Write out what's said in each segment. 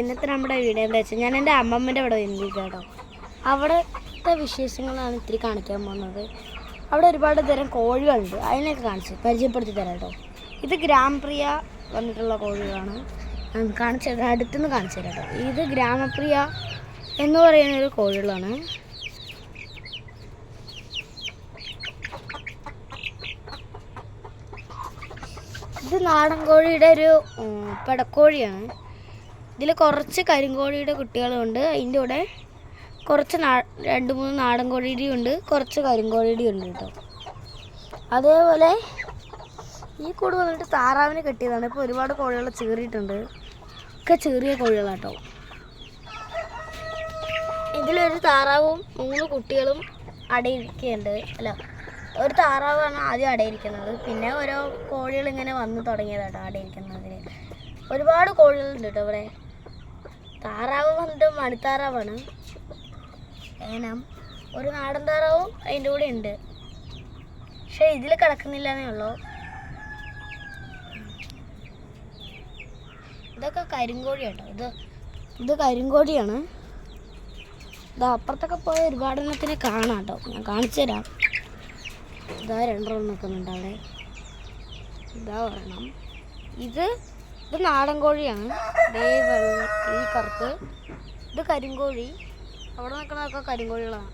ഇന്നത്തെ നമ്മുടെ വീഡിയോ എന്താ വെച്ചാൽ ഞാൻ എൻ്റെ അമ്മമ്മൻ്റെ അവിടെ വന്നിരിക്കുക കേട്ടോ. അവിടുത്തെ വിശേഷങ്ങളാണ് ഇത്തിരി കാണിക്കാൻ പോകുന്നത്. അവിടെ ഒരുപാട് തരം കോഴികളുണ്ട്, അതിനെയൊക്കെ പരിചയപ്പെടുത്തി തരാം കേട്ടോ. ഇത് ഗ്രാമപ്രിയ വന്നിട്ടുള്ള കോഴികളാണ്. കാണിച്ചത് അടുത്തുനിന്ന് കാണിച്ചു തരാം കേട്ടോ. ഇത് ഗ്രാമപ്രിയ എന്ന് പറയുന്നൊരു കോഴികളാണ്. ഇത് നാടൻ കോഴിയുടെ ഒരു പെടക്കോഴിയാണ്. ഇതിൽ കുറച്ച് കരിങ്കോഴിയുടെ കുട്ടികളുണ്ട്. അതിൻ്റെ കൂടെ കുറച്ച് 2-3 നാടൻ കോഴിയുടെയും ഉണ്ട്, കുറച്ച് കരിങ്കോഴിയുടെയും ഉണ്ട് കേട്ടോ. അതേപോലെ ഈ കൂട് വന്നിട്ട് താറാവിനെ കെട്ടിയതാണ്. ഇപ്പോൾ ഒരുപാട് കോഴികൾ ചീറിയിട്ടുണ്ട്. ഒക്കെ ചെറിയ കോഴികളാട്ടോ. ഇതിലൊരു താറാവും 3 കുട്ടികളും അടയിരിക്കുന്നുണ്ട്. അല്ല, ഒരു താറാവാണ് ആദ്യം അടയിരിക്കുന്നത്. പിന്നെ ഓരോ കോഴികൾ ഇങ്ങനെ വന്ന് തുടങ്ങിയതാട്ടോ അടയിരിക്കുന്നതിന്. ഒരുപാട് കോഴികളുണ്ട് കേട്ടോ ഇവിടെ. താറാവ് വന്നിട്ട് മണിത്താറാവാണ്. ഏനം ഒരു നാടൻ താറാവും അതിൻ്റെ കൂടെ ഉണ്ട്, പക്ഷെ ഇതിൽ കിടക്കുന്നില്ല എന്നേ ഉള്ളൂ. ഇതൊക്കെ കരിങ്കോഴി കേട്ടോ. ഇത് കരിങ്കോഴിയാണ്. ഇത് അപ്പുറത്തൊക്കെ പോയ ഒരുപാട് എണ്ണത്തിനെ കാണാം കേട്ടോ. ഞാൻ കാണിച്ചു തരാം. ഇതാ 2 നിൽക്കുന്നുണ്ട് അവിടെ. ഇതാ ഒരെണ്ണം. ഇത് നാടൻ കോഴിയാണ്. ഈ കറുത്ത് ഇത് കരിങ്കോഴി. അവിടെ നിൽക്കുന്നതൊക്കെ കരിങ്കോഴികളാണ്.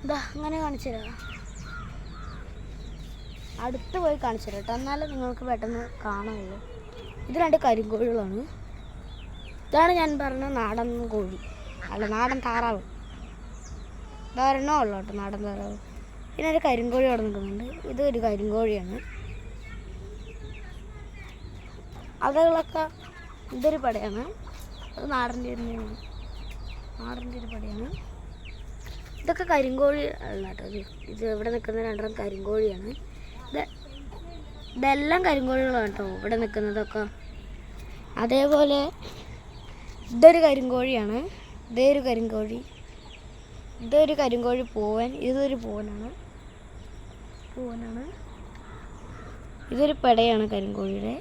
ഇതാ അങ്ങനെ കാണിച്ചു തരാം. അടുത്ത് പോയി കാണിച്ചു തരാം കേട്ടോ, എന്നാലും നിങ്ങൾക്ക് പെട്ടെന്ന് കാണാമല്ലോ. ഇത് 2 കരിങ്കോഴികളാണ്. ഇതാണ് ഞാൻ പറഞ്ഞ നാടൻ കോഴി, അല്ല നാടൻ താറാവ്. ഇതൊരെണ്ണോ ഉള്ളു കേട്ടോ നാടൻ താറാവ്. പിന്നെ ഒരു കരിങ്കോഴി അവിടെ നിൽക്കുന്നുണ്ട്. ഇതൊരു കരിങ്കോഴിയാണ്. അതുകളൊക്കെ ഇതൊരു പടയാണ്. അത് നാടൻ്റെ ഒരു പടയാണ്. ഇതൊക്കെ കരിങ്കോഴി അല്ല കേട്ടോ. ഇത് ഇവിടെ നിൽക്കുന്ന 2 കരിങ്കോഴിയാണ്. ഇതെല്ലാം കരിങ്കോഴികളാണ് കേട്ടോ ഇവിടെ നിൽക്കുന്നതൊക്കെ. അതേപോലെ ഇതൊരു കരിങ്കോഴിയാണ്. ഇതൊരു കരിങ്കോഴി പൂവൻ. ഇതൊരു പൂവനാണ്. ഇതൊരു പെടയാണ് കരിങ്കോഴിയുടെ.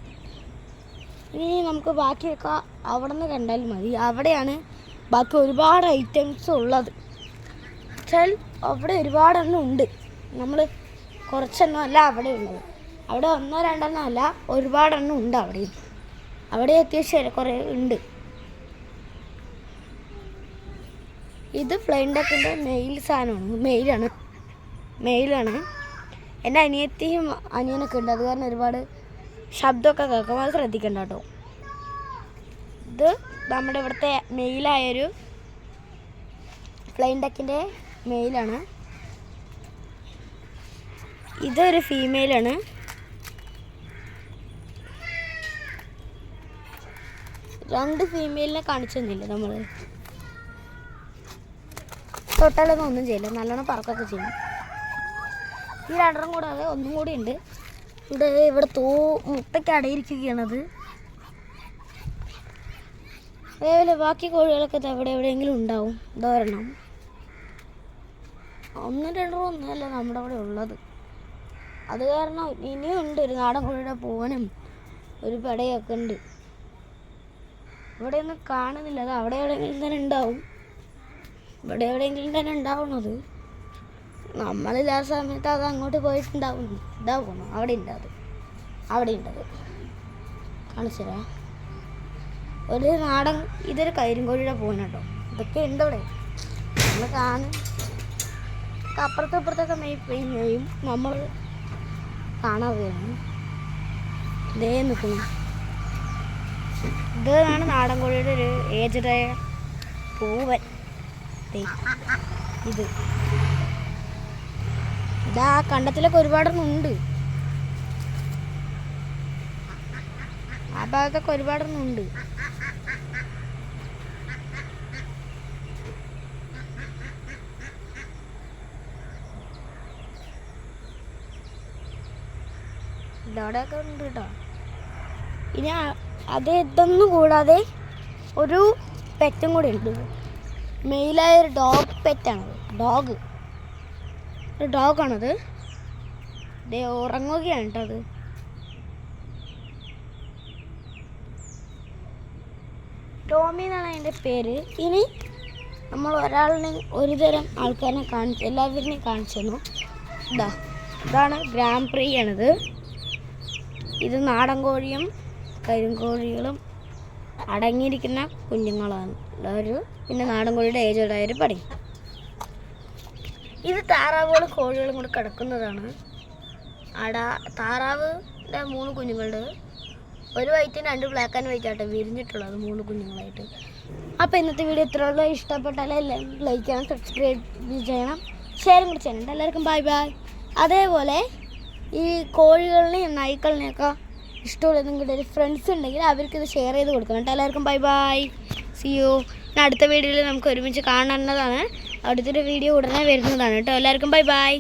ഇനി നമുക്ക് ബാക്കിയൊക്കെ അവിടെ നിന്ന് കണ്ടാൽ മതി. അവിടെയാണ് ബാക്കി ഒരുപാട് ഐറ്റംസ് ഉള്ളത്. വെച്ചാൽ അവിടെ ഒരുപാടെണ്ണം ഉണ്ട്. നമ്മൾ കുറച്ചെണ്ണം അല്ല അവിടെ ഉള്ളത്. അവിടെ 1-2 അല്ല, ഒരുപാടെണ്ണം ഉണ്ട് അവിടെ അത്യാവശ്യം കുറേ ഉണ്ട്. ഇത് ഫ്ലൈൻ ഡക്കിൻ്റെ മെയിൽ സാധനമാണ്. മെയിലാണ്. എൻ്റെ അനിയത്തിയും അനിയനൊക്കെ ഉണ്ട്. അത് കാരണം ഒരുപാട് ശബ്ദമൊക്കെ കേൾക്കും, അത് ശ്രദ്ധിക്കണ്ട കേട്ടോ. ഇത് നമ്മുടെ ഇവിടുത്തെ മെയിലായൊരു ഫ്ലൈൻ ഡക്കിൻ്റെ മെയിലാണ്. ഇതൊരു ഫീമെയിലാണ്. രണ്ട് ഫീമെയിലിനെ കാണിച്ചൊന്നുമില്ല നമ്മൾ. തൊട്ടാലൊന്നും ഒന്നും ചെയ്യില്ല, നല്ലോണം പറക്കൊക്കെ ചെയ്യും. ഈ 2 കൂടാതെ ഒന്നും കൂടി ഉണ്ട്. ഇവിടെ മുട്ടയ്ക്ക് അടയിരിക്കുകയാണത്. അതേപോലെ ബാക്കി കോഴികളൊക്കെ എവിടെയെങ്കിലും ഉണ്ടാവും. ഇതൊരെണ്ണം. 1-2 ഒന്നുമല്ല നമ്മുടെ അവിടെ ഉള്ളത്. അത് കാരണം ഇനിയും ഉണ്ട്. ഒരു നാടൻ കോഴിയുടെ പൂവനും ഒരു പെടയൊക്കെ ഉണ്ട്. ഇവിടെയൊന്നും കാണുന്നില്ല. അത് അവിടെ എവിടെയെങ്കിലും തന്നെ ഉണ്ടാവും. ഇവിടെ എവിടെയെങ്കിലും തന്നെ ഉണ്ടാവുന്നത്. നമ്മളില്ലാത്ത സമയത്ത് അത് അങ്ങോട്ട് പോയിട്ടുണ്ടാവും. അവിടെ ഉണ്ടത് കാണിച്ചു തരാം. ഒരു നാടൻ ഇതൊരു കരിങ്കോഴിയുടെ പൂവനാട്ടോ. ഇതൊക്കെ ഉണ്ട് അവിടെ. നമ്മൾ അപ്പുറത്തൊക്കെ മെയ്യും നമ്മൾ കാണാതെയാണ്. ഇതേ നിൽക്കുന്നു. ഇതാണ് നാടൻ കോഴിയുടെ ഒരു ഏജഡായ പൂവൻ. ഇതാ കണ്ടത്തിലൊക്കെ ഒരുപാടെണ്ണം ഉണ്ട്. ആ ഭാഗത്തൊക്കെ ഒരുപാടെണ്ണം ഉണ്ട്. ഇതോടെയൊക്കെ ഉണ്ട് കേട്ടോ. ഇനി ഇതൊന്നും കൂടാതെ ഒരു പെറ്റും കൂടി ഉണ്ട്. മെയിലായൊരു ഡോഗ് പെറ്റാണത്. ഒരു ഡോഗാണത്. ഉറങ്ങുകയാണ് കേട്ടോ അത്. ടോമി എന്നാണ് അതിൻ്റെ പേര്. ഇനി നമ്മൾ ഒരാളിനെ ഒരു തരം ആൾക്കാരെ എല്ലാവരിനെയും കാണിച്ചു തന്നു. ഇതാണ് ഗ്രാൻഡ് പ്രീ ആണിത്. ഇത് നാടൻ കോഴിയും കരിങ്കോഴികളും അടങ്ങിയിരിക്കുന്ന കുഞ്ഞുങ്ങളാണ് എല്ലാവരും. പിന്നെ നാടൻ കോഴിയുടെ ഏജോടായൊരു പടി. ഇത് താറാവുകളും കോഴികളും കൂടെ കിടക്കുന്നതാണ്. താറാവിൻ്റെ 3 കുഞ്ഞുങ്ങളുണ്ട്. ഒരു വൈറ്റും 2 ബ്ലാക്ക് ആൻഡ് വൈറ്റ് ആയിട്ട് വിരിഞ്ഞിട്ടുള്ളത് 3 കുഞ്ഞുങ്ങളായിട്ട്. അപ്പോൾ ഇന്നത്തെ വീഡിയോ ഇത്രയുള്ള. ഇഷ്ടപ്പെട്ടാൽ ലൈക്ക് ചെയ്യണം, സബ്സ്ക്രൈബ് ചെയ്യണം, ഷെയറും കൂടി ചെയ്യണം. എല്ലാവർക്കും ബൈ ബൈ. അതേപോലെ ഈ കോഴികളിനെയും നായ്ക്കളിനെയൊക്കെ ഇഷ്ടമുള്ള നിങ്ങളുടെ ഫ്രണ്ട്സ് ഉണ്ടെങ്കിൽ അവർക്കിത് ഷെയർ ചെയ്ത് കൊടുക്കണം കേട്ടോ. എല്ലാവർക്കും ബൈ ബൈ, സി യു. അടുത്ത വീഡിയോയിൽ നമുക്ക് ഒരുമിച്ച് കാണുന്നതാണ്. അടുത്തൊരു വീഡിയോ ഉടനെ വരുന്നതാണ് കേട്ടോ. എല്ലാവർക്കും ബൈ ബൈ.